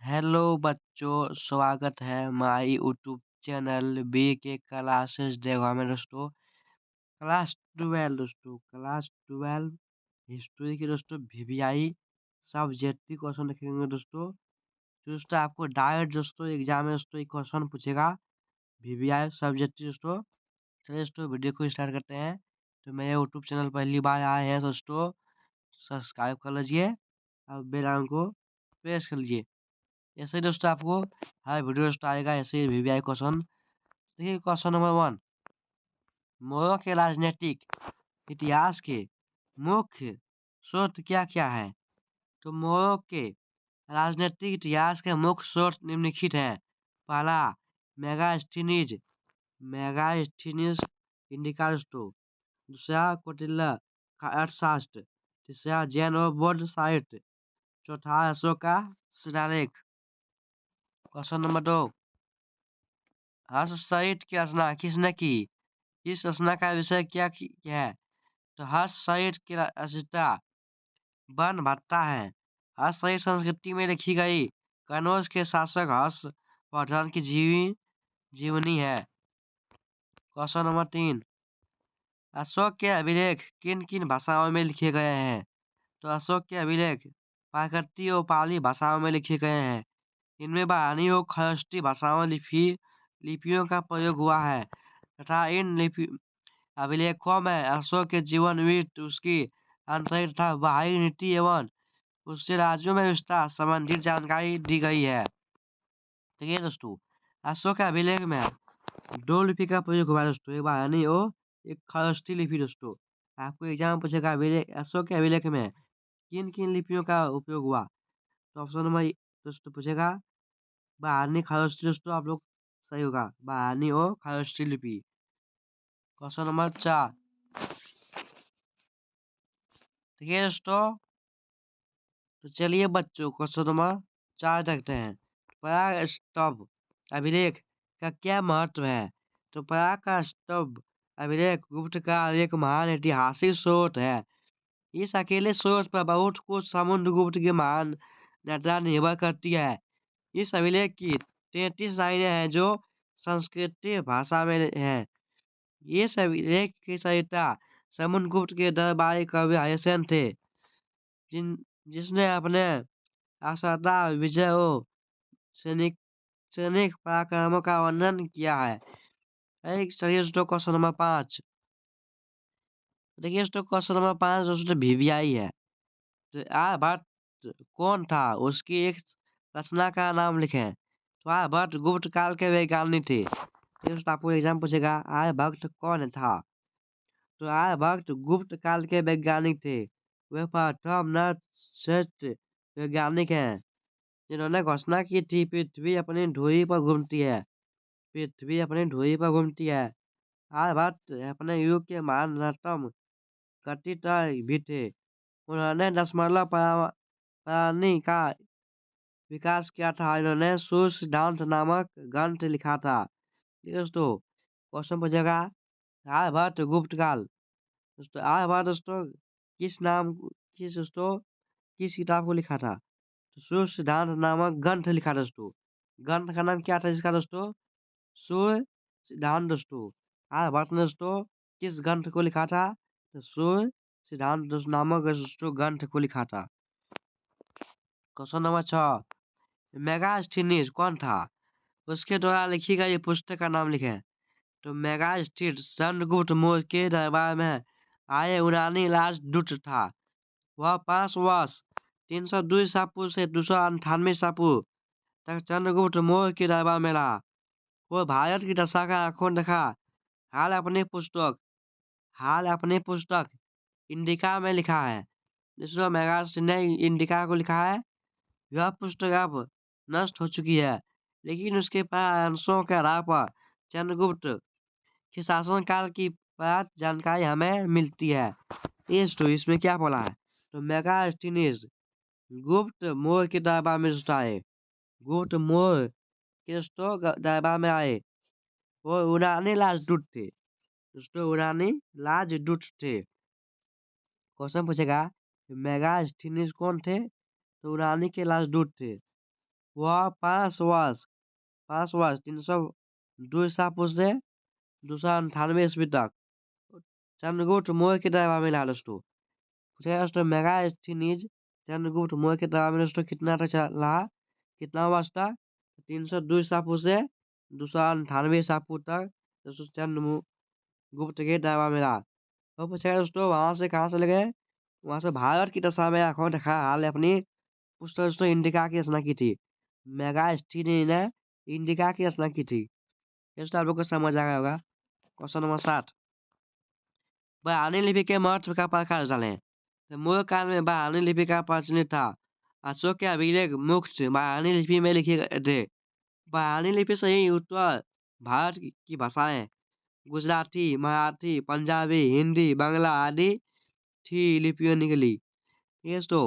Hello बच्चों, स्वागत है हमारी यूट्यूब चैनल बीके क्लासेस देखो में दोस्तों। क्लास 12 दोस्तों, क्लास 12 हिस्ट्री के दोस्तों वीवीआई सब्जेक्टिव क्वेश्चन लिखेंगे दोस्तों। तो दोस्तों आपको डायरेक्ट दोस्तों एग्जाम में दोस्तों एक क्वेश्चन पूछेगा वीवीआई सब्जेक्टिव दोस्तों। चलिए दोस्तों वीडियो को स्टार्ट करते हैं। तो मेरे यूट्यूब चैनल पहली बार आए हैं दोस्तों, सब्सक्राइब कर लीजिए और बेल आइकन को प्रेस कर लीजिए। ऐसे ही दोस्तों आपको हर वीडियो दोस्तों आएगा ऐसे ही वीवीआई क्वेश्चन। देखिए क्वेश्चन नंबर 1, मोरों के राजनीतिक इतिहास के मुख्य स्रोत क्या क्या है। तो मोरों के राजनीतिक इतिहास के मुख्य स्रोत निम्नलिखित हैं। पहला मेगास्थनीज मेगास्थनीज इंडिका दोस्तों। दूसरा कोटिल्ला का अर्थशास्त्र। तीसरा जैन और बौद्ध साहित्य। चौथा अशोक का शिलालेख। क्वेश्चन नंबर 2, हर्षसहित की रचना किसने की। इस रचना का विषय क्या है। तो हर्षसहित की रचयिता बाणभट्ट है। हर्षसहित संस्कृति में लिखी गई कनौज के शासक हर्षवर्धन की जीवनी है। क्वेश्चन नंबर 3, अशोक के अभिलेख किन किन भाषाओं में लिखे गए हैं। तो अशोक के अभिलेख प्राकृतिक और पाली भाषाओं में लिखे गए हैं। इनमें बानी और खरष्टी भाषाओं लिपियों का प्रयोग हुआ है तथा इन अभिलेखों में अशोक के जीवन वृत्त, उसकी आंतरिक तथा बाहरी नीति एवं उससे राज्यों में विस्तार संबंधित जानकारी दी गई है। देखिए दोस्तों, अशोक के अभिलेख में 2 लिपि का प्रयोग हुआ है दोस्तों, एक बाहरी और एक खरष्टी लिपि दोस्तों। आपको एग्जाम में पूछेगा अशोक के अभिलेख में किन किन लिपियों का उपयोग हुआ। तो ऑप्शन नंबर दोस्तों पूछेगा बाहरी खरष्टी दोस्तों, आप लोग सही होगा बाहरी और खरष्टी लिपि। क्वेश्चन नंबर 4, देखिए दोस्तों, तो चलिए बच्चों क्वेश्चन नंबर 4 देखते हैं। पराग स्तंभ अभिलेख का क्या महत्व है। तो पराग का स्तंभ अभिलेख गुप्त का एक महान ऐतिहासिक स्रोत है। इस अकेले स्रोत पर बहुत कुछ समुद्रगुप्त की महान यात्रा निर्भर करती है। इस अभिलेख की 33 लाइनें हैं जो संस्कृत भाषा में है। इस अभिलेख की रचयिता समुद्रगुप्त के दरबारी कवि हरिसेन थे, जिसने अपने असाधारण विजय और सैनिक सैनिक पराक्रमों का वर्णन किया है। चलिए दोस्तों क्वेश्चन नंबर 5, देखिए दोस्तों क्वेश्चन नंबर 5 दोस्तों वीवीआई है। तो आर्यभट्ट कौन था, उसकी एक रचना का नाम लिखें। तो आर्यभट्ट गुप्त काल के वैज्ञानिक थे। ये दोस्तों आपको एग्जाम पूछेगा आर्यभट्ट कौन था। तो आर्यभट्ट गुप्त काल के वैज्ञानिक थे। वे प्रथम नक्षत्र वैज्ञानिक हैं जिन्होंने घोषणा की थी पृथ्वी अपनी धुरी पर घूमती है। पृथ्वी अपनी धुरी पर घूमती है। आर्यभट्ट अपने युग के महानतम कथितय भी थे। उन्होंने दशमलव प्रणाली का विकास किया था। इन्होंने सूर्य सिद्धांत नामक ग्रंथ लिखा था। ठीक है दोस्तों, क्वेश्चन पूछेगा आर्यभट्ट गुप्त काल। दोस्तों आर्यभट्ट दोस्तों किस किताब को लिखा था। तो सूर्य सिद्धांत नामक ग्रंथ लिखा दोस्तों। ग्रंथ का नाम क्या था इसका दोस्तों, सूर्य सिद्धांत दोस्तों। आर्यभट्ट ने दोस्तों किस ग्रंथ को लिखा था। तो सूर्य सिद्धांत दोस्तों नामक दोस्तों ग्रंथ को लिखा था। क्वेश्चन नंबर 6, मेगास्थनीज कौन था, उसके द्वारा लिखी गई पुस्तक का नाम लिखें। तो मेगास्थनीज चंद्रगुप्त मौर्य के दरबार में आए यूनानी राजदूत था। वह 5 वर्ष 302 ईसा पूर्व से 298 ईसा पूर्व तक चंद्रगुप्त मौर्य के दरबार में रहा। वो भारत की दशा का आंखों देखा हाल अपनी पुस्तक इंडिका में लिखा है। जिसमें मेगास्थनीज ने इंडिका को लिखा है। यह पुस्तक अब नष्ट हो चुकी है, लेकिन उसके अंशों के आधार पर चंद्रगुप्त के शासनकाल की प्राप्त जानकारी हमें मिलती है। इसमें क्या बोला है। तो मेगास्थनीज गुप्त मौर्य के दरबार में आए। गुप्त मौर्य के दरबार में आए। वो यूनानी राजदूत थे। यूनानी राजदूत थे। क्वेश्चन पूछेगा मेगास्थनीज कौन थे। तो यूनानी के राजदूत थे। वह 5 वर्ष 302 ईसा पूर्व से 298 ईस्वी तक चंद्रगुप्त मौर्य के दरबार में रहा दोस्तों। पूछा गया दोस्तों मेगास्थनीज चंद्रगुप्त मौर्य के दरबार में दोस्तों कितना तक रहा, कितना वर्ष तक? 302 ईसा पूर्व से 298 ईसा पूर्व तक दोस्तों चंद्रगुप्त के दरबार में रहा। तो पूछा गया दोस्तों वहां से कहाँ चले गए? वहां से भारत की दशा में आंखों देखा हाल अपनी पुस्तक दोस्तों इंडिका की रचना की थी। मेगास्थनीज ने इंडिका की रचना की थी। ये दोस्तों आप लोग को समझ आ गया होगा। क्वेश्चन नंबर 7, ब्राह्मणी लिपि के महत्व का प्रकाश डालें। तो मौर्य काल में ब्राह्मणी लिपि का प्रचलित था। अशोक के अभिलेख मुख्य ब्राह्मणी लिपि में लिखे गए थे। ब्राह्मणी लिपि से ही उत्तर भारत की भाषाएं गुजराती, मराठी, पंजाबी, हिंदी, बांग्ला आदि थी लिपियां निकली। ये तो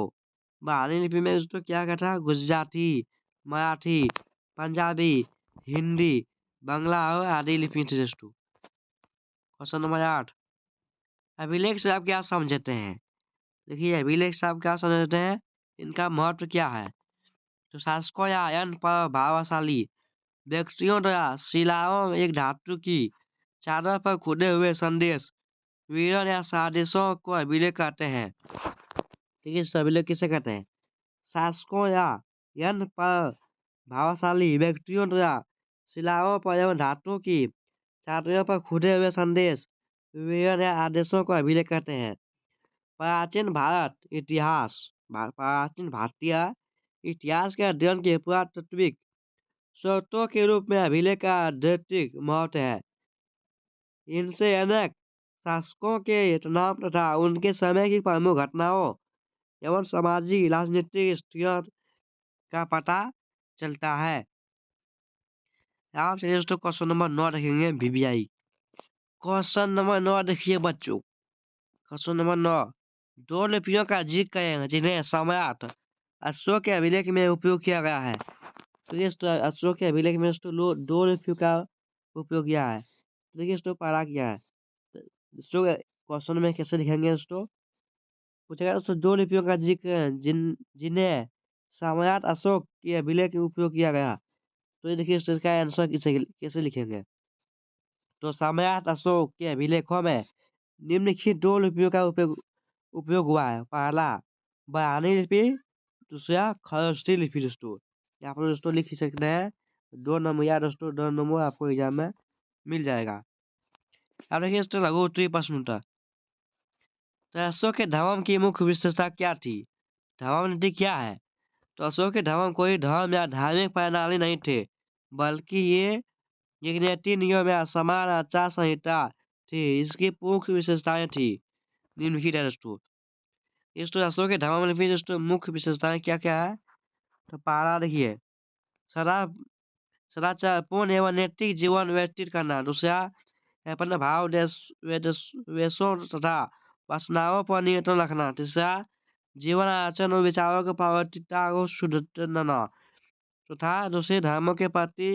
ब्राह्मणी लिपि में दोस्तों क्या क्या था? गुजराती, मराठी, पंजाबी, हिंदी, बांग्ला और आदि लिपि थी दोस्तों। क्वेश्चन नंबर 8, अभिलेख से आप क्या समझते हैं? देखिए अभिलेख से आप क्या समझते हैं, इनका महत्व क्या है? तो शासकों या अन्य प्रभावशाली व्यक्तियों द्वारा शिलाओं में एक धातु की चादर पर खुदे हुए संदेश, विवरण या साजिशों को अभिलेख कहते हैं। ठीक है, इस अभिलेख किसे कहते हैं? शासकों या अन्य प्रभावशाली व्यक्तियों द्वारा शिलाओं पर एवं धातु की चादरों पर खुदे हुए संदेश, विवरण या आदेशों को अभिलेख कहते हैं। प्राचीन भारतीय इतिहास के अध्ययन के पुरातात्विक स्रोतों के रूप में अभिलेख का आध्यात्मिक महत्व है। इनसे अनेक शासकों के नाम तथा उनके समय की प्रमुख घटनाओं एवं सामाजिक राजनीतिक स्थितियों का पता चलता है। आप चलिए दोस्तों क्वेश्चन नंबर 9 देखेंगे VBI। क्वेश्चन नंबर 9 देखिए बच्चों। क्वेश्चन नंबर 9, दो लिपियों का जिक्र करें जिन्हें सम्राट अशोक के अभिलेख में उपयोग किया गया है। तो ये अशोक के अभिलेख में दो लिपियों का उपयोग किया है। देखिए दोस्तों पहला क्या है, दोस्तों क्वेश्चन में कैसे लिखेंगे दोस्तों? पूछेगा दोस्तों दो लिपियों का जिक्र जिन्हें सम्राट अशोक के अभिलेख में उपयोग किया गया। तो ये देखिए दोस्तों इसका आंसर कैसे लिखेंगे? तो सम्राट अशोक के अभिलेखों में निम्नलिखित दो लिपियों का उपयोग हुआ है। पहला ब्राह्मणी लिपि, दूसरा खरोष्ठी लिपि दोस्तों। यहाँ पर दोस्तों लिख सकते हैं 2 नंबर या दोस्तों 2 नंबर आपको एग्जाम में मिल जाएगा। अब देखिए दोस्तों लघु उत्तरीय प्रश्न उत्तर। तो अशोक के धर्म की मुख्य विशेषता क्या थी? धर्म नीति क्या है? तो अशोक के धर्म कोई धर्म या धार्मिक प्रणाली नहीं थे, बल्कि ये एक नीति नियम या समान आचार संहिता थी। इसकी मुख्य विशेषताएं थी निम्नलिखित है दोस्तों। दोस्तों अशोक के धर्म में दोस्तों मुख्य विशेषताएं क्या क्या है? तो पहला देखिए सदा सदाचारपूर्ण एवं नैतिक जीवन व्यतीत करना। दूसरा अपने भाव वेशों तथा वासनाओं पर नियंत्रण रखना। तीसरा जीवन आचरण और विचारों की पारदर्शिता को सुदृढ़ तथा दूसरे धर्मों के प्रति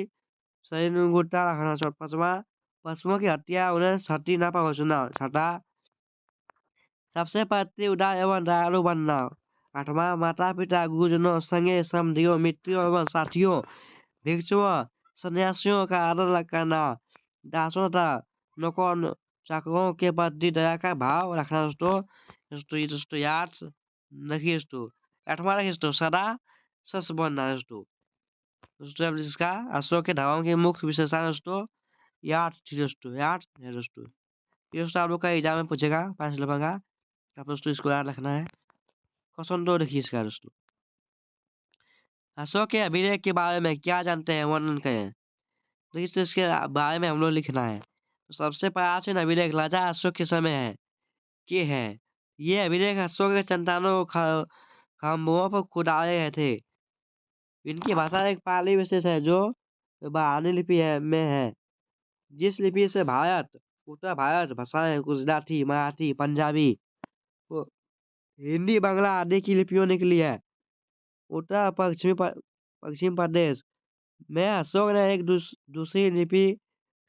सहिष्णुता रखना। पांचवा पशुओं की हत्या उन्हें क्षति न पहुंचना। छठा सबसे प्रति उदार एवं दयालु बनना। आठवां माता पिता गुरुजनों संगे समधियों मित्रों एवं साथियों भिक्षुओं सन्यासियों का आदर करना। दासों तथा नौकर चाकरों के प्रति दया का भाव रखना दोस्तों। दोस्तों याद रखिए दोस्तों। आठवां रखिए दोस्तों सदा सच बोलना दोस्तों। दोस्तों अब इसका अशोक के धर्म की मुख्य विशेषता दोस्तों याद थी दोस्तों, याद है दोस्तों। ये दोस्तों आप लोग का एग्जाम में पूछेगा 5 नंबर का, आप दोस्तों इसको याद रखना है। क्वेश्चन 2 देखिए इसका दोस्तों। अशोक के अभिलेख के बारे में क्या जानते हैं, वर्णन करें। तो इसके बारे में हम लोग लिखना है। तो सबसे प्राचीन अभिलेख राजा अशोक के समय है। ये अभिलेख अशोक के संतानों को खम्भों पर खुदाए गए थे। इनकी भाषा एक पाली विशेष है जो ब्राह्मणी लिपि में है। जिस लिपि से उत्तर भारत भाषाएं गुजराती, मराठी, पंजाबी, हिंदी, बांग्ला आदि की लिपियों निकली है। उत्तर पश्चिम प्रदेश में अशोक ने एक दूसरी लिपि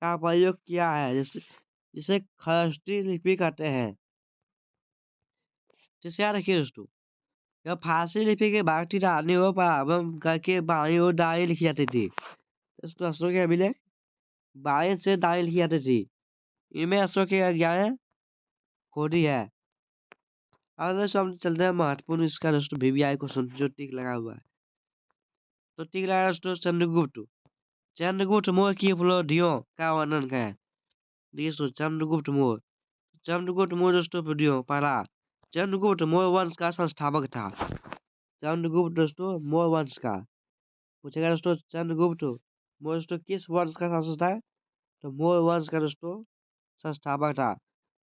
का प्रयोग किया है जिसे खरोष्ठी लिपि कहते हैं। जिसे याद रखिए दोस्तों। जब फांसी लिपि के भागती रानी हो पावन करके बाई और दाई लिखी जाती थी। दोस्तों अशोक के अभिलेख बाई से दाई लिखी जाती थी। इनमें अशोक की आज्ञाएं खोदी है। अब दोस्तों हम चलते हैं महत्वपूर्ण इसका दोस्तों वीवीआई क्वेश्चन जो टिक लगा हुआ है। तो टिक लगा दोस्तों चंद्रगुप्त। चंद्रगुप्त मौर्य की उपलब्धियों का वर्णन करें। देखिए दोस्तों चंद्रगुप्त मौर्य। चंद्रगुप्त मौर्य दोस्तों वीडियो पहला चंद्रगुप्त मौर्य वंश का संस्थापक था। चंद्रगुप्त दोस्तों मौर्य वंश का पूछेगा दोस्तों चंद्रगुप्त मौर्य दोस्तों किस वंश का शासक था। तो मौर्य वंश का दोस्तों संस्थापक था।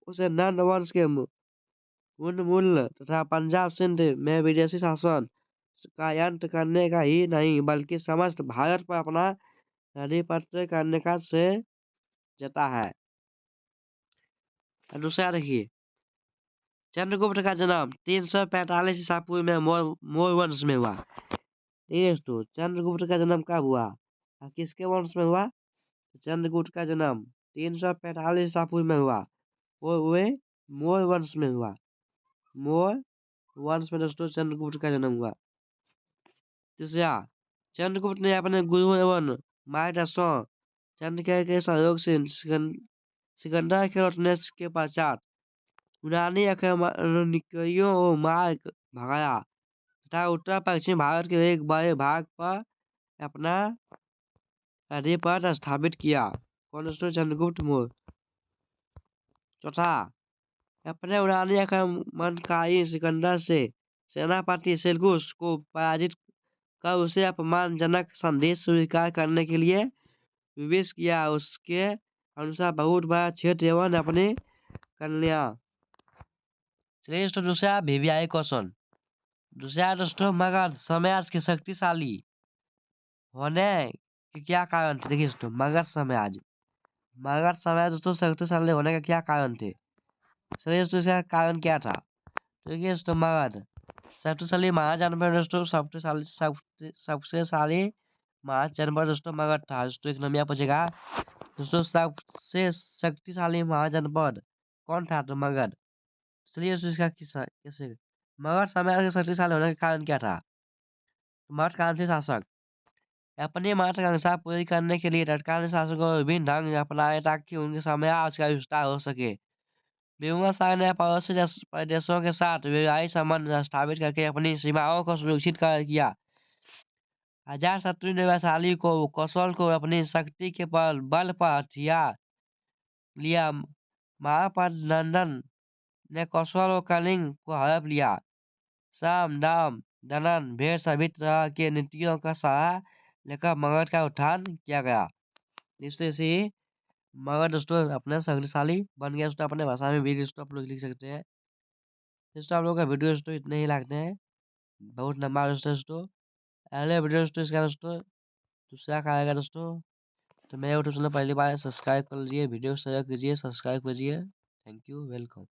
उसे नंद वंश के उन्मूलन तथा पंजाब सिंध में विदेशी शासन का अंत करने का ही नहीं बल्कि समस्त भारत पर अपना आधिपत्य करने का श्रेय जता है। दूसरा देखिए चंद्रगुप्त का जन्म 345 ईसा पूर्व में मौर्य वंश में हुआ। ठीक है दोस्तों चंद्रगुप्त का जन्म कब हुआ और किसके वंश में हुआ। चंद्रगुप्त का जन्म 345 ईसा पूर्व में हुआ और वे मौर्य वंश में हुआ। मौर्य वंश में दोस्तों चंद्रगुप्त का जन्म हुआ। तीसरा चंद्रगुप्त ने अपने गुरु एवं मार्गदर्शकों चंद्रकेतु के सहयोग से सिकंदर के लौटने के पश्चात यूनानी आक्रमणकारियों को मार भगाया तथा उत्तर पश्चिम भारत के एक बड़े भाग पर अपना अधिपत्य स्थापित किया। कौन दोस्तों चंद्रगुप्त मौर्य। चौथा अपने यूनानी आक्रमणकारी सिकंदर से सेनापति सेल्यूकस को पराजित कर उसे अपमानजनक संदेश स्वीकार करने के लिए विवश किया। उसके अनुसार बहुत बड़ा क्षेत्र एवं अपनी कन्या। चलिए दोस्तों दूसरा वीवीआई क्वेश्चन। दूसरा दोस्तों मगध समाज के शक्तिशाली होने के क्या कारण थे। देखिए दोस्तों मगध समाज दोस्तों शक्तिशाली होने का क्या कारण थे। चलिए दोस्तों इसका कारण क्या था। तो देखिए दोस्तों मगध शक्तिशाली महाजनपद दोस्तों सबसे शाली महाजनपद दोस्तों मगध था। दोस्तों एक नंबर पूछेगा दोस्तों सबसे शक्तिशाली महाजनपद कौन था। तो मगध। चलिए दोस्तों इसका किस्सा कैसे मगध साम्राज्य के शक्तिशाली होने का कारण क्या था। मध्यकालीन शासक अपनी महत्वाकांक्षा पूरी करने के लिए तत्कालीन शासकों को विभिन्न ढंग अपनाए ताकि उनके साम्राज्य का विस्तार हो सके। बिंदुसार ने पड़ोसी प्रदेशों के साथ वैवाहिक संबंध स्थापित करके अपनी सीमाओं को सुरक्षित किया। अजातशत्रु ने वैशाली को कौशल को अपनी शक्ति के बल पर हथिया लिया। महापद्नंदन ने कौशल और कलिंग को हड़प लिया। साम दाम दनन भेड़ सभी तरह के नीतियों का सहारा लेकर मगध का उत्थान किया गया। इससे से मगध दोस्तों अपने शक्तिशाली बन गया। दोस्तों अपने भाषा में भी दोस्तों आप लोग लिख सकते हैं। दोस्तों आप लोग का वीडियो दोस्तों इतने ही लगते हैं बहुत लंबा दोस्तों। अगले वीडियो दोस्तों इसका दोस्तों दूसरा का आएगा दोस्तों। तो मेरे यूट्यूब चैनल पहली बार सब्सक्राइब कर लीजिए वीडियो शेयर कीजिए सब्सक्राइब कीजिए। Thank you welcome.